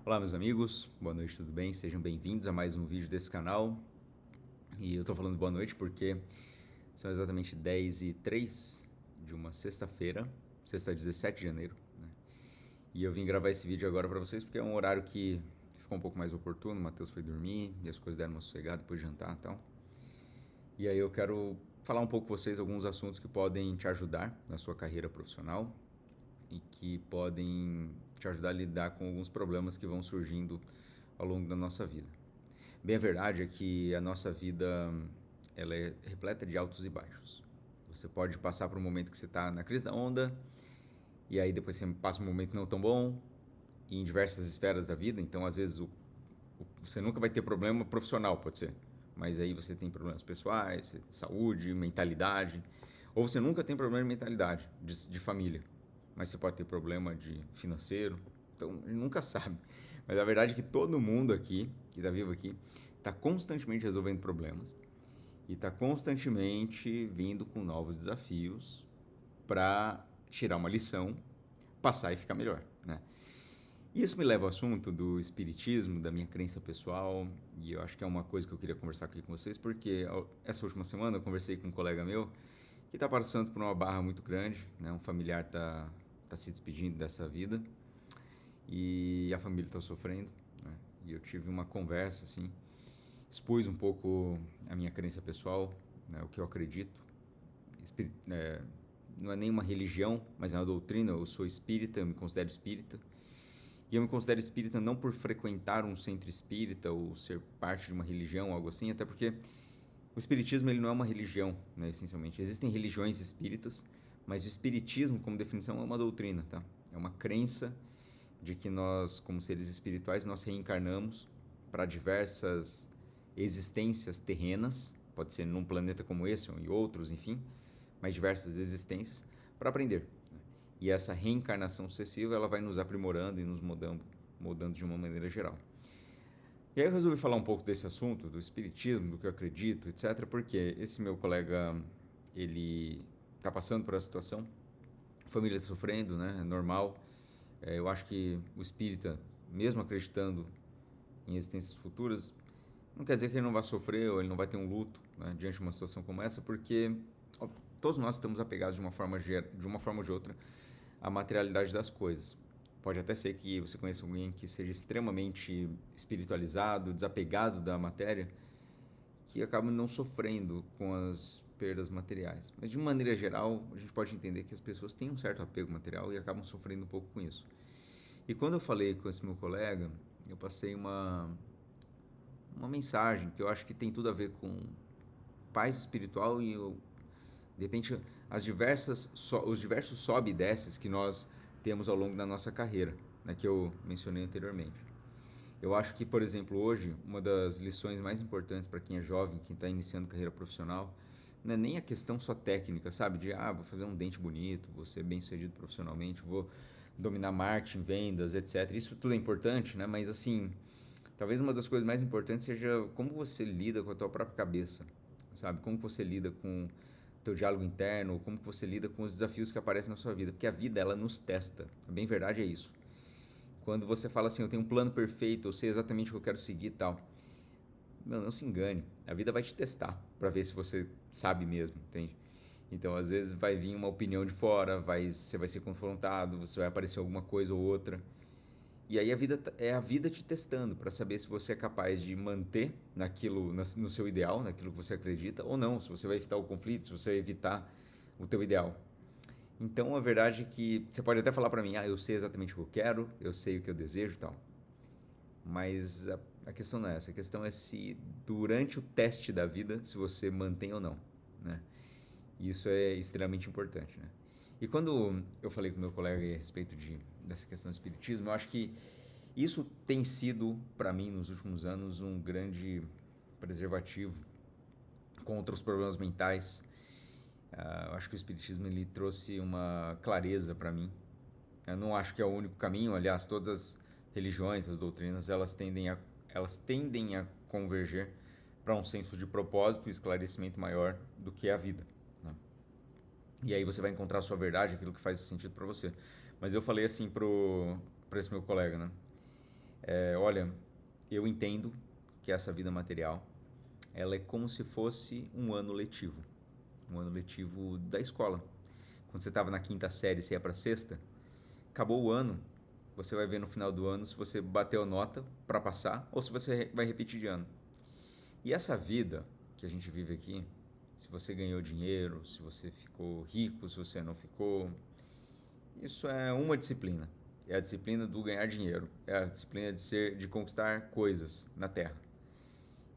Olá, meus amigos, boa noite, tudo bem? Sejam bem-vindos a mais um vídeo desse canal. E eu tô falando boa noite porque são exatamente 10h03 de uma sexta-feira, sexta 17 de janeiro, né? E eu vim gravar esse vídeo agora pra vocês porque é um horário que ficou um pouco mais oportuno. O Matheus foi dormir e as coisas deram uma sossegada depois de jantar e tal. E aí eu quero falar um pouco com vocês alguns assuntos que podem te ajudar na sua carreira profissional e que podem te ajudar a lidar com alguns problemas que vão surgindo ao longo da nossa vida. Bem, a verdade é que a nossa vida ela é repleta de altos e baixos. Você pode passar por um momento que você está na crise da onda, e aí depois você passa um momento não tão bom, e em diversas esferas da vida. Então, às vezes, você nunca vai ter problema profissional, pode ser, mas aí você tem problemas pessoais, saúde, mentalidade, ou você nunca tem problema de mentalidade, de família, mas você pode ter problema de financeiro. Então, a gente nunca sabe. Mas a verdade é que todo mundo aqui, que está vivo aqui, está constantemente resolvendo problemas e está constantemente vindo com novos desafios para tirar uma lição, passar e ficar melhor, né? E isso me leva ao assunto do espiritismo, da minha crença pessoal, e eu acho que é uma coisa que eu queria conversar aqui com vocês, porque essa última semana eu conversei com um colega meu que está passando por uma barra muito grande, né? Um familiar tá se despedindo dessa vida e a família está sofrendo, né? E eu tive uma conversa, assim, expus um pouco a minha crença pessoal, né? O que eu acredito. Não é nenhuma religião, mas é uma doutrina. Eu sou espírita, eu me considero espírita. E eu me considero espírita não por frequentar um centro espírita ou ser parte de uma religião, algo assim, até porque o espiritismo ele não é uma religião, né, essencialmente. Existem religiões espíritas, mas o espiritismo, como definição, é uma doutrina, tá? É uma crença de que nós, como seres espirituais, nós reencarnamos para diversas existências terrenas, pode ser num planeta como esse ou em outros, enfim, mas diversas existências, para aprender. E essa reencarnação sucessiva, ela vai nos aprimorando e nos mudando de uma maneira geral. E aí eu resolvi falar um pouco desse assunto, do espiritismo, do que eu acredito, etc, porque esse meu colega, ele está passando por essa situação, a família está sofrendo, né, é normal. Eu acho que o espírita, mesmo acreditando em existências futuras, não quer dizer que ele não vai sofrer ou ele não vai ter um luto, né, diante de uma situação como essa, porque ó, todos nós estamos apegados de uma forma ou de outra à materialidade das coisas. Pode até ser que você conheça alguém que seja extremamente espiritualizado, desapegado da matéria, que acaba não sofrendo com as perdas materiais. Mas de maneira geral, a gente pode entender que as pessoas têm um certo apego material e acabam sofrendo um pouco com isso. E quando eu falei com esse meu colega, eu passei uma mensagem que eu acho que tem tudo a ver com paz espiritual e, de repente, os diversos sobe e desces que nós temos ao longo da nossa carreira, né, que eu mencionei anteriormente. Eu acho que, por exemplo, hoje, uma das lições mais importantes para quem é jovem, quem está iniciando carreira profissional, não é nem a questão só técnica, sabe? De, vou fazer um dente bonito, vou ser bem sucedido profissionalmente, vou dominar marketing, vendas, etc. Isso tudo é importante, né? Mas, assim, talvez uma das coisas mais importantes seja como você lida com a tua própria cabeça, sabe? Como você lida com o teu diálogo interno, como você lida com os desafios que aparecem na sua vida. Porque a vida, ela nos testa. A bem verdade é isso. Quando você fala assim, eu tenho um plano perfeito, eu sei exatamente o que eu quero seguir e tal. Não se engane. A vida vai te testar para ver se você sabe mesmo, entende? Então, às vezes vai vir uma opinião de fora, você vai ser confrontado, você vai aparecer alguma coisa ou outra. E aí a vida é a vida te testando para saber se você é capaz de manter no seu ideal, naquilo que você acredita ou não, se você vai evitar o conflito, se você vai evitar o teu ideal. Então, a verdade é que você pode até falar para mim, eu sei exatamente o que eu quero, eu sei o que eu desejo e tal. Mas a questão não é essa. A questão é se durante o teste da vida, se você mantém ou não, né? E isso é extremamente importante, né? E quando eu falei com meu colega a respeito dessa questão do espiritismo, eu acho que isso tem sido, para mim, nos últimos anos, um grande preservativo contra os problemas mentais. Eu acho que o espiritismo ele trouxe uma clareza para mim. Eu não acho que é o único caminho. Aliás, todas as religiões, as doutrinas, elas tendem a converger para um senso de propósito e esclarecimento maior do que a vida, né? E aí você vai encontrar a sua verdade, aquilo que faz sentido para você. Mas eu falei assim para esse meu colega, né? Olha, eu entendo que essa vida material, ela é como se fosse um ano letivo. Um ano letivo da escola. Quando você estava na quinta série, você ia para a sexta, acabou o ano, você vai ver no final do ano se você bateu nota para passar ou se você vai repetir de ano. E essa vida que a gente vive aqui, se você ganhou dinheiro, se você ficou rico, se você não ficou, isso é uma disciplina. É a disciplina do ganhar dinheiro, é a disciplina de conquistar coisas na Terra.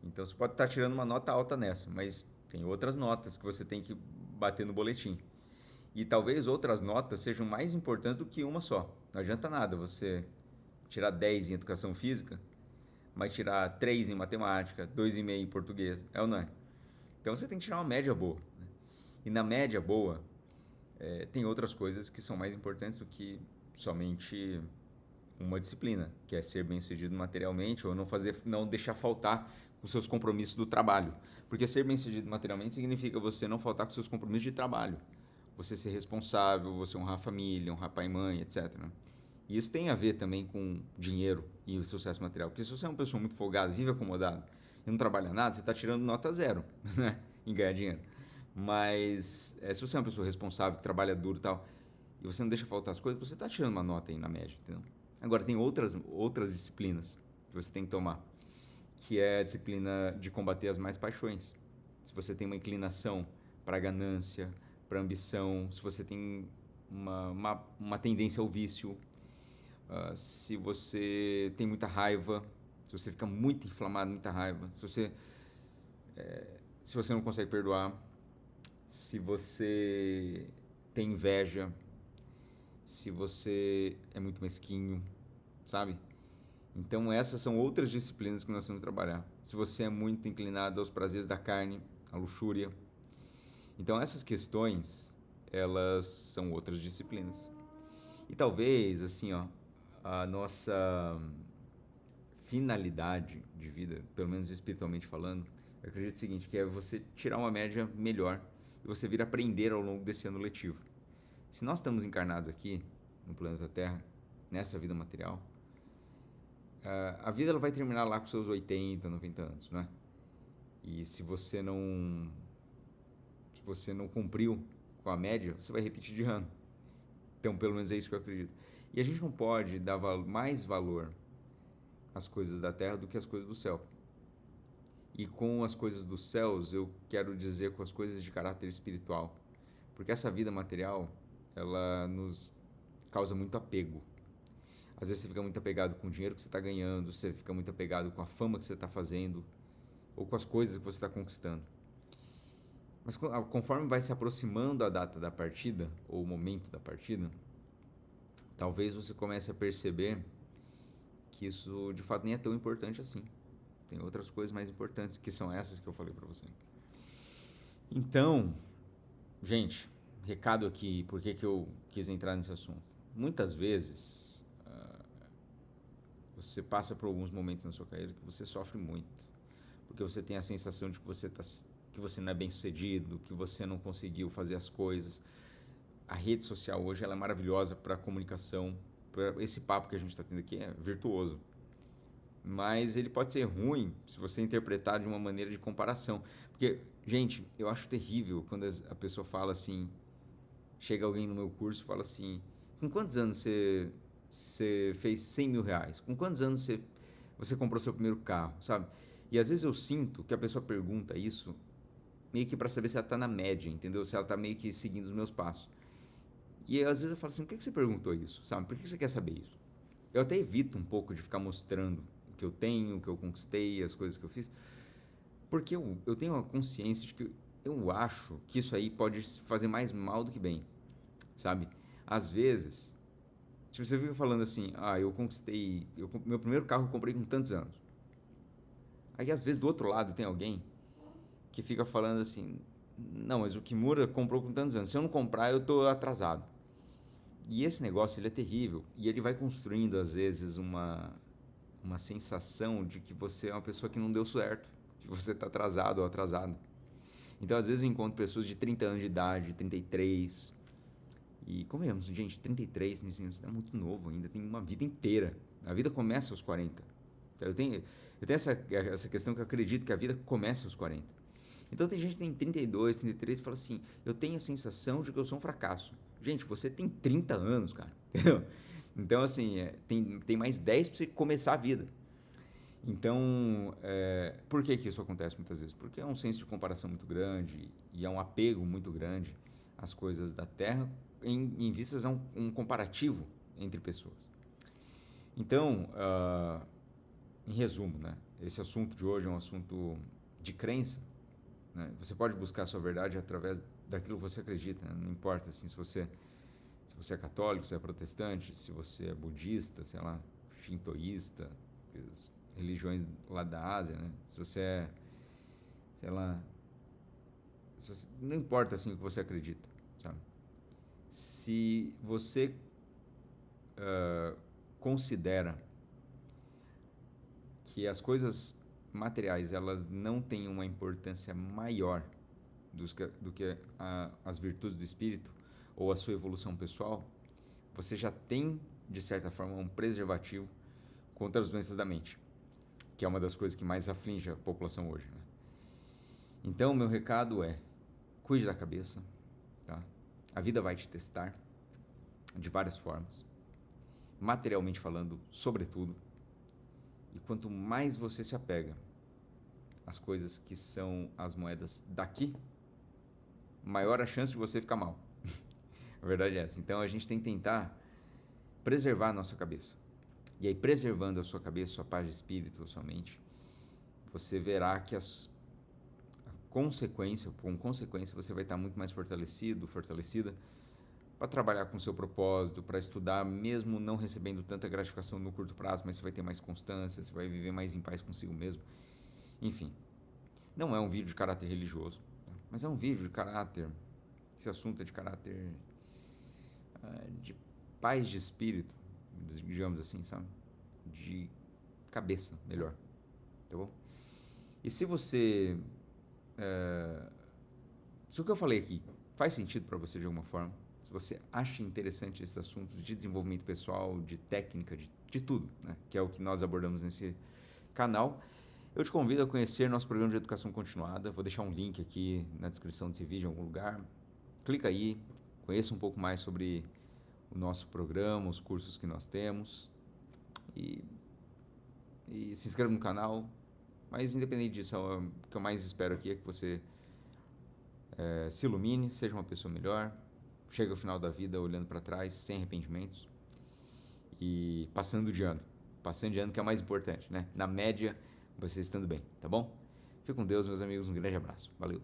Então você pode estar tirando uma nota alta nessa, mas tem outras notas que você tem que bater no boletim. E talvez outras notas sejam mais importantes do que uma só. Não adianta nada você tirar 10 em educação física, mas tirar 3 em matemática, 2,5 em português. É ou não é? Então você tem que tirar uma média boa. Né? E na média boa, tem outras coisas que são mais importantes do que somente uma disciplina, que é ser bem-sucedido materialmente ou não deixar faltar os seus compromissos do trabalho. Porque ser bem-sucedido materialmente significa você não faltar com os seus compromissos de trabalho. Você ser responsável, você honrar a família, honrar pai e mãe, etc. Né? E isso tem a ver também com dinheiro e o sucesso material. Porque se você é uma pessoa muito folgada, vive acomodado e não trabalha nada, você está tirando nota zero, né? Em ganhar dinheiro. Mas se você é uma pessoa responsável, que trabalha duro e tal, e você não deixa faltar as coisas, você está tirando uma nota aí na média, entendeu? Agora, tem outras disciplinas que você tem que tomar, que é a disciplina de combater as mais paixões. Se você tem uma inclinação para ganância, para ambição, se você tem uma tendência ao vício, se você tem muita raiva, se você fica muito inflamado, muita raiva, se você não consegue perdoar, se você tem inveja, se você é muito mesquinho, sabe? Então essas são outras disciplinas que nós temos que trabalhar. Se você é muito inclinado aos prazeres da carne, à luxúria, então essas questões, elas são outras disciplinas. E talvez, assim, ó, a nossa finalidade de vida, pelo menos espiritualmente falando, eu acredito o seguinte, que é você tirar uma média melhor e você vir aprender ao longo desse ano letivo. Se nós estamos encarnados aqui, no planeta Terra, nessa vida material, a vida ela vai terminar lá com seus 80, 90 anos, né? E se você não cumpriu com a média, você vai repetir de ano. Então, pelo menos é isso que eu acredito. E a gente não pode dar mais valor às coisas da terra do que às coisas do céu. E com as coisas dos céus, eu quero dizer com as coisas de caráter espiritual. Porque essa vida material, ela nos causa muito apego. Às vezes você fica muito apegado com o dinheiro que você está ganhando, você fica muito apegado com a fama que você está fazendo, ou com as coisas que você está conquistando. Mas conforme vai se aproximando a data da partida, ou o momento da partida, talvez você comece a perceber que isso de fato nem é tão importante assim. Tem outras coisas mais importantes, que são essas que eu falei para você. Então, gente, recado aqui, por que eu quis entrar nesse assunto? Muitas vezes, você passa por alguns momentos na sua carreira que você sofre muito, porque você tem a sensação de que você não é bem sucedido, que você não conseguiu fazer as coisas. A rede social hoje ela é maravilhosa para comunicação, esse papo que a gente está tendo aqui é virtuoso, mas ele pode ser ruim se você interpretar de uma maneira de comparação, porque, gente, eu acho terrível quando a pessoa fala assim, chega alguém no meu curso e fala assim, com quantos anos você fez 100 mil reais? Com quantos anos você comprou seu primeiro carro, sabe? E às vezes eu sinto que a pessoa pergunta isso meio que para saber se ela está na média, entendeu? Se ela está meio que seguindo os meus passos. E às vezes eu falo assim, por que você perguntou isso, sabe? Por que você quer saber isso? Eu até evito um pouco de ficar mostrando o que eu tenho, o que eu conquistei, as coisas que eu fiz, porque eu tenho uma consciência de que eu acho que isso aí pode fazer mais mal do que bem, sabe? Às vezes, tipo, você fica falando assim, eu conquistei, meu primeiro carro eu comprei com tantos anos. Aí às vezes do outro lado tem alguém que fica falando assim, não, mas o Kimura comprou com tantos anos, se eu não comprar eu tô atrasado. E esse negócio, ele é terrível. E ele vai construindo, às vezes, uma sensação de que você é uma pessoa que não deu certo, que você está atrasado ou atrasado. Então, às vezes, eu encontro pessoas de 30 anos de idade, 33. E, convenhamos, gente, 33, você está muito novo ainda, tem uma vida inteira A vida começa aos 40. Eu tenho essa questão que eu acredito que a vida começa aos 40. Então tem gente que tem 32, 33 e fala assim, eu tenho a sensação de que eu sou um fracasso. Gente, você tem 30 anos, cara. Entendeu? Então, assim, tem mais 10 para você começar a vida. Então, por que que isso acontece muitas vezes? Porque é um senso de comparação muito grande e é um apego muito grande às coisas da Terra em vistas a um comparativo entre pessoas. Então, em resumo, né, esse assunto de hoje é um assunto de crença. Né? Você pode buscar a sua verdade através daquilo que você acredita. Né? Não importa assim, se você é católico, se é protestante, se você é budista, sei lá, shintoísta, religiões lá da Ásia, né? Se você é, sei lá, não importa assim o que você acredita, sabe? Se você considera que as coisas materiais elas não têm uma importância maior do que as virtudes do espírito ou a sua evolução pessoal, você já tem, de certa forma, um preservativo contra as doenças da mente, que é uma das coisas que mais aflige a população hoje. Né? Então, meu recado é, cuide da cabeça, tá? A vida vai te testar de várias formas, materialmente falando, sobretudo, e quanto mais você se apega às coisas que são as moedas daqui, maior a chance de você ficar mal. A verdade é essa. Então, a gente tem que tentar preservar a nossa cabeça. E aí, preservando a sua cabeça, sua paz de espírito, a sua mente, você verá que com consequência, você vai estar muito mais fortalecida, para trabalhar com o seu propósito, para estudar, mesmo não recebendo tanta gratificação no curto prazo, mas você vai ter mais constância, você vai viver mais em paz consigo mesmo. Enfim, não é um vídeo de caráter religioso, tá? Mas é um vídeo de caráter, esse assunto é de caráter de paz de espírito, digamos assim, sabe? De cabeça, melhor, tá bom? E se você... se o que eu falei aqui faz sentido para você de alguma forma, se você acha interessante esses assuntos de desenvolvimento pessoal, de técnica, de tudo, né? Que é o que nós abordamos nesse canal, eu te convido a conhecer nosso programa de educação continuada. Vou deixar um link aqui na descrição desse vídeo em algum lugar. Clica aí, conheça um pouco mais sobre o nosso programa, os cursos que nós temos e se inscreva no canal. Mas independente disso, o que eu mais espero aqui é que você se ilumine, seja uma pessoa melhor, chegue ao final da vida olhando para trás, sem arrependimentos e passando de ano, que é o mais importante, né? Na média, você estando bem, tá bom? Fique com Deus, meus amigos, um grande abraço, valeu!